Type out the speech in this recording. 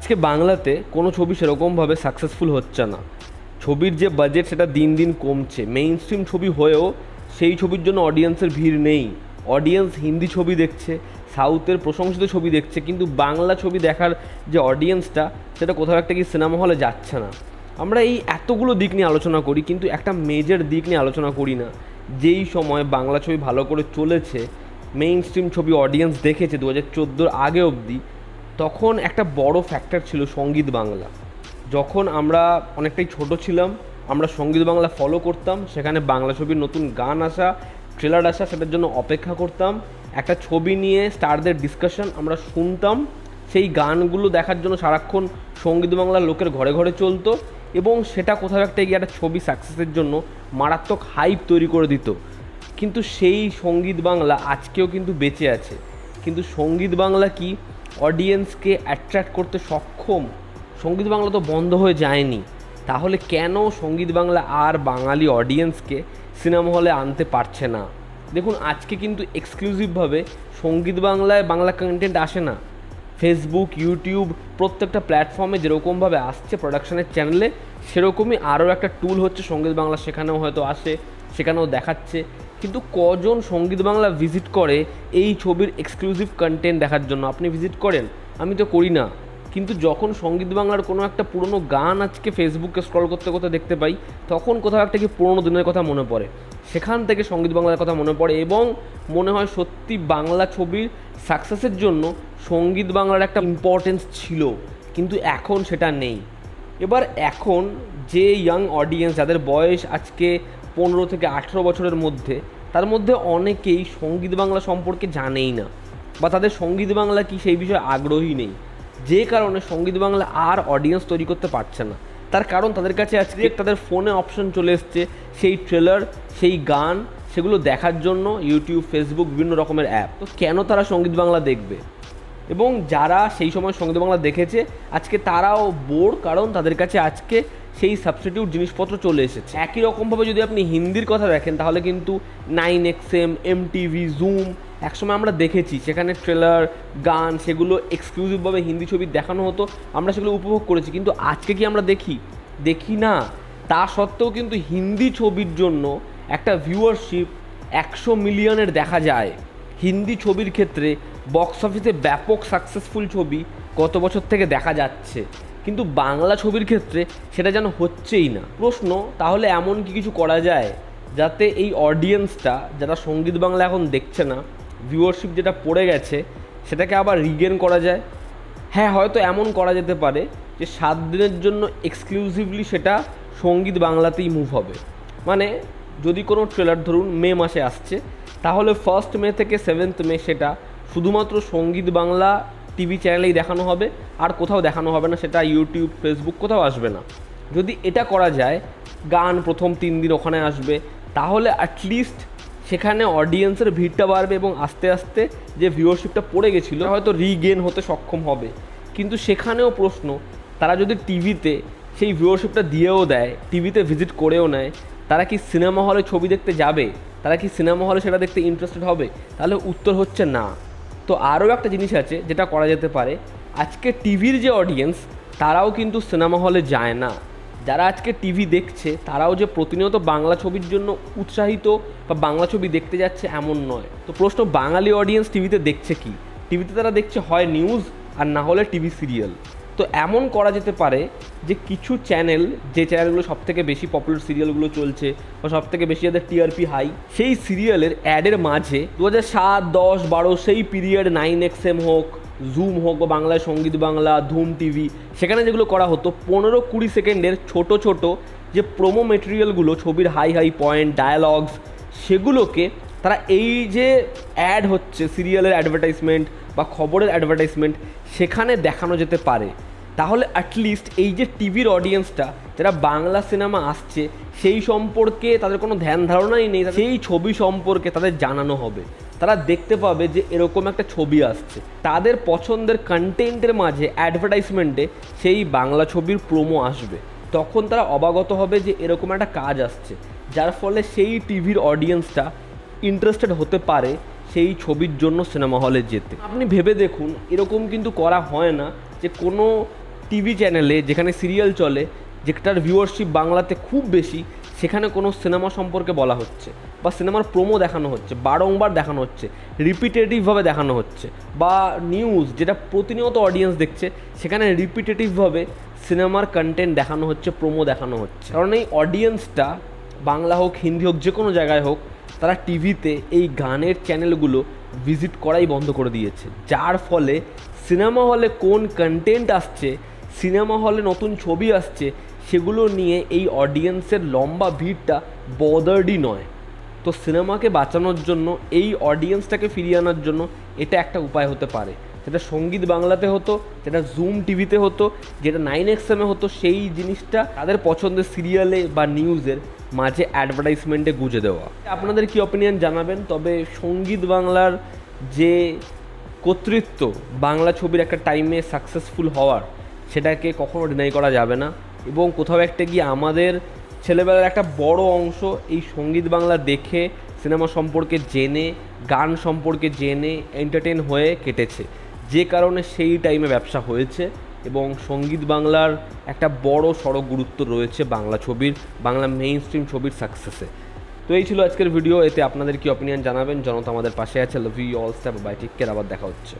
আজকে বাংলাতে কোনো ছবি সেরকমভাবে সাকসেসফুল হচ্ছে না। ছবির যে বাজেট সেটা দিন দিন কমছে। মেইন স্ট্রিম ছবি হয়েও সেই ছবির জন্য অডিয়েন্সের ভিড় নেই। অডিয়েন্স হিন্দি ছবি দেখছে, সাউথের প্রশংসিত ছবি দেখছে, কিন্তু বাংলা ছবি দেখার যে অডিয়েন্সটা সেটা কোথাও একটা কি সিনেমা হলে যাচ্ছে না। আমরা এই এতগুলো দিক নিয়ে আলোচনা করি, কিন্তু একটা মেজর দিক নিয়ে আলোচনা করি না। যেই সময় বাংলা ছবি ভালো করে চলেছে, মেইন স্ট্রিম ছবি অডিয়েন্স দেখেছে 2014 আগে অবধি, তখন একটা বড় ফ্যাক্টর ছিল সঙ্গীত বাংলা। যখন আমরা অনেকটাই ছোট ছিলাম, আমরা সঙ্গীত বাংলা ফলো করতাম। সেখানে বাংলা ছবির নতুন গান আসা, ট্রেলার আসা, সেটার জন্য অপেক্ষা করতাম। একটা ছবি নিয়ে স্টারদের ডিসকাশন আমরা শুনতাম। সেই গানগুলো দেখার জন্য সারাক্ষণ সঙ্গীত বাংলার লোকের ঘরে ঘরে চলতো, এবং সেটা কোথাও একটা গিয়ে একটা ছবি সাকসেসের জন্য মারাত্মক হাইপ তৈরি করে দিত। কিন্তু সেই সঙ্গীত বাংলা আজকেও কিন্তু বেঁচে আছে। কিন্তু সঙ্গীত বাংলা কি অডিয়েন্সকে অ্যাট্রাক্ট করতে সক্ষম? সঙ্গীত বাংলা তো বন্ধ হয়ে যায়নি। তাহলে কেন সঙ্গীত বাংলা আর বাঙালি অডিয়েন্সকে সিনেমা হলে আনতে পারছে না? দেখুন, আজকে কিন্তু এক্সক্লুসিভভাবে সঙ্গীত বাংলায় বাংলা কন্টেন্ট আসে না। ফেসবুক, ইউটিউব, প্রত্যেকটা প্ল্যাটফর্মে যেরকমভাবে আসছে প্রোডাকশনের চ্যানেলে, সেরকমই আরও একটা টুল হচ্ছে সঙ্গীত বাংলা। সেখানেও হয়তো আসে, সেখানেও দেখাচ্ছে। কিন্তু কজন সঙ্গীত বাংলা ভিজিট করে এই ছবির এক্সক্লুসিভ কন্টেন্ট দেখার জন্য? আপনি ভিজিট করেন? আমি তো করি না। কিন্তু যখন সঙ্গীত বাংলার কোনো একটা পুরনো গান আজকে ফেসবুকে স্ক্রল করতে করতে দেখতে পাই, তখন কোথাও একটা কি পুরনো দিনের কথা মনে পড়ে। সেখান থেকে সঙ্গীত বাংলার কথা মনে পড়ে, এবং মনে হয় সত্যি বাংলা ছবির সাকসেসের জন্য সঙ্গীত বাংলার একটা ইম্পর্টেন্স ছিল, কিন্তু এখন সেটা নেই। এবার এখন যে ইয়াং অডিয়েন্স, যাদের বয়স আজকে 15 থেকে 18 বছরের মধ্যে, তার মধ্যে অনেকেই সঙ্গীত বাংলা সম্পর্কে জানেই না, বা তাদের সঙ্গীত বাংলা কি সেই বিষয়ে আগ্রহী নেই। যে কারণে সঙ্গীত বাংলা আর অডিয়েন্স তৈরি করতে পারছে না। তার কারণ তাদের কাছে আজকে তাদের ফোনে অপশন চলে এসছে সেই ট্রেলার, সেই গান, সেগুলো দেখার জন্য ইউটিউব, ফেসবুক, বিভিন্ন রকমের অ্যাপ। তো কেন তারা সঙ্গীত বাংলা দেখবে? এবং যারা সেই সময় সঙ্গীত বাংলা দেখেছে আজকে তারাও বোর, কারণ তাদের কাছে আজকে সেই সাবস্টিটিউট জিনিসপত্র চলে এসেছে। একই রকমভাবে যদি আপনি হিন্দির কথা দেখেন, তাহলে কিন্তু 9XM, MTV, জুম, একসময় আমরা দেখেছি সেখানে ট্রেলার, গান, সেগুলো এক্সক্লুসিভভাবে হিন্দি ছবি দেখানো হতো, আমরা সেগুলো উপভোগ করেছি। কিন্তু আজকে কি আমরা দেখি না? তা সত্ত্বেও কিন্তু হিন্দি ছবির জন্য একটা ভিউয়ারশিপ 100 মিলিয়নের দেখা যায়। হিন্দি ছবির ক্ষেত্রে বক্স অফিসে ব্যাপক সাকসেসফুল ছবি গত বছর থেকে দেখা যাচ্ছে, কিন্তু বাংলা ছবির ক্ষেত্রে সেটা যেন হচ্ছেই না। প্রশ্ন, তাহলে এমন কি কিছু করা যায় যাতে এই অডিয়েন্সটা, যারা সঙ্গীত বাংলা এখন দেখছে না, ভিউয়ারশিপ যেটা পড়ে গেছে, সেটাকে আবার রিগেন করা যায়? হ্যাঁ, হয়তো এমন করা যেতে পারে যে 7 দিনের জন্য এক্সক্লুসিভলি সেটা সঙ্গীত বাংলাতেই মুভ হবে। মানে যদি কোনো ট্রেলার ধরুন মে মাসে আসছে, তাহলে 1 মে থেকে 7 মে সেটা শুধুমাত্র সঙ্গীত বাংলা টিভি চ্যানেলেই দেখানো হবে, আর কোথাও দেখানো হবে না, সেটা ইউটিউব, ফেসবুক কোথাও আসবে না। যদি এটা করা যায়, গান প্রথম 3 দিন ওখানে আসবে, তাহলে অ্যাটলিস্ট সেখানে অডিয়েন্সের ভিড়টা বাড়বে, এবং আস্তে আস্তে যে ভিউয়ারশিপটা পড়ে গেছিলো হয়তো রিগেন হতে সক্ষম হবে। কিন্তু সেখানেও প্রশ্ন, তারা যদি টিভিতে সেই ভিউয়ারশিপটা দিয়েও দেয়, টিভিতে ভিজিট করেও নেয়, তারা কি সিনেমা হলে ছবি দেখতে যাবে? তারা কি সিনেমা হলে সেটা দেখতে ইন্টারেস্টেড হবে? তাহলে উত্তর হচ্ছে না। তো আরও একটা জিনিস আছে যেটা করা যেতে পারে। আজকে টিভির যে অডিয়েন্স, তারাও কিন্তু সিনেমা হলে যায় না। যারা আজকে টিভি দেখছে তারাও যে প্রতিনিয়ত বাংলা ছবির জন্য উৎসাহিত বা বাংলা ছবি দেখতে যাচ্ছে এমন নয়। তো প্রশ্ন, বাঙালি অডিয়েন্স টিভিতে দেখছে কি? টিভিতে তারা দেখছে হয় নিউজ, আর না হলে টিভি সিরিয়াল। তো এমন করা যেতে পারে যে কিছু চ্যানেল, যে চ্যানেলগুলো সবথেকে বেশি পপুলার সিরিয়ালগুলো চলছে বা সবথেকে বেশি যাদের টিআরপি হাই, সেই সিরিয়ালের অ্যাডের মাঝে 2007, 10, 12 সেই পিরিয়ড 9XM হোক, জুম হোক, বা বাংলায় সঙ্গীত বাংলা, ধুম টিভি, সেখানে যেগুলো করা হতো 15-20 সেকেন্ডের ছোট ছোট যে প্রোমো মেটেরিয়ালগুলো, ছবির হাই পয়েন্ট, ডায়ালগস, সেগুলোকে তারা এই যে অ্যাড হচ্ছে সিরিয়ালের অ্যাডভার্টাইজমেন্ট বা খবরের অ্যাডভার্টাইজমেন্ট, সেখানে দেখানো যেতে পারে। তাহলে অ্যাটলিস্ট এই যে টিভির অডিয়েন্সটা, যারা বাংলা সিনেমা আসছে সেই সম্পর্কে তাদের কোনো ধ্যান ধারণাই নেই, সেই ছবি সম্পর্কে তাদের জানানো হবে। তারা দেখতে পাবে যে এরকম একটা ছবি আসছে, তাদের পছন্দের কন্টেন্টের মাঝে অ্যাডভার্টাইজমেন্টে সেই বাংলা ছবির প্রোমো আসবে। তখন তারা অবগত হবে যে এরকম একটা কাজ আসছে, যার ফলে সেই টিভির অডিয়েন্সটা ইন্টারেস্টেড হতে পারে সেই ছবির জন্য সিনেমা হলে যেতে। আপনি ভেবে দেখুন, এরকম কিন্তু করা হয় না যে কোনো টিভি চ্যানেলে যেখানে সিরিয়াল চলে, যেটার ভিউয়ারশিপ বাংলাতে খুব বেশি, সেখানে কোনো সিনেমা সম্পর্কে বলা হচ্ছে বা সিনেমার প্রোমো দেখানো হচ্ছে, বারংবার দেখানো হচ্ছে, রিপিটেটিভভাবে দেখানো হচ্ছে, বা নিউজ যেটা প্রতিনিয়ত অডিয়েন্স দেখছে সেখানে রিপিটেটিভভাবে সিনেমার কন্টেন্ট দেখানো হচ্ছে, প্রোমো দেখানো হচ্ছে। কারণ এই অডিয়েন্সটা বাংলা হোক, হিন্দি হোক, যে কোনো জায়গায় হোক, তারা টিভিতে এই গানের চ্যানেলগুলো ভিজিট করাই বন্ধ করে দিয়েছে। যার ফলে সিনেমা হলে কোন কন্টেন্ট আসছে, সিনেমা হলে নতুন ছবি আসছে, সেগুলো নিয়ে এই অডিয়েন্সের লম্বা ভিড়টা বদার্ডই নয়। তো সিনেমাকে বাঁচানোর জন্য, এই অডিয়েন্সটাকে ফিরিয়ে আনার জন্য এটা একটা উপায় হতে পারে। যেটা সঙ্গীত বাংলাতে হতো, যেটা জুম টিভিতে হতো, যেটা 9XM হতো, সেই জিনিসটা তাদের পছন্দের সিরিয়ালে বা নিউজের মাঝে অ্যাডভার্টাইজমেন্টে গুঁজে দেওয়া। আপনাদের কি অপিনিয়ন জানাবেন। তবে সঙ্গীত বাংলার যে কর্তৃত্ব বাংলা ছবির একটা টাইমে সাকসেসফুল হওয়ার, সেটাকে কখনো ডিনাই করা যাবে না। এবং কোথাও একটা গিয়ে আমাদের ছেলেবেলার একটা বড় অংশ এই সঙ্গীত বাংলা দেখে, সিনেমা সম্পর্কে জেনে, গান সম্পর্কে জেনে এন্টারটেন হয়ে কেটেছে, যে কারণে সেই টাইমে ব্যবসা হয়েছে এবং সঙ্গীত বাংলার একটা বড় সড়ক গুরুত্ব রয়েছে বাংলা ছবির, বাংলা মেইন স্ট্রিম ছবির সাকসেসে। তো এই ছিল আজকের ভিডিও। এতে আপনাদের কি অপিনিয়ন জানাবেন। জনতা আমাদের পাশে আছে। লাভ ইউ অল, স্টেপ বাই, টেক কেয়ার। আবার দেখা হচ্ছে।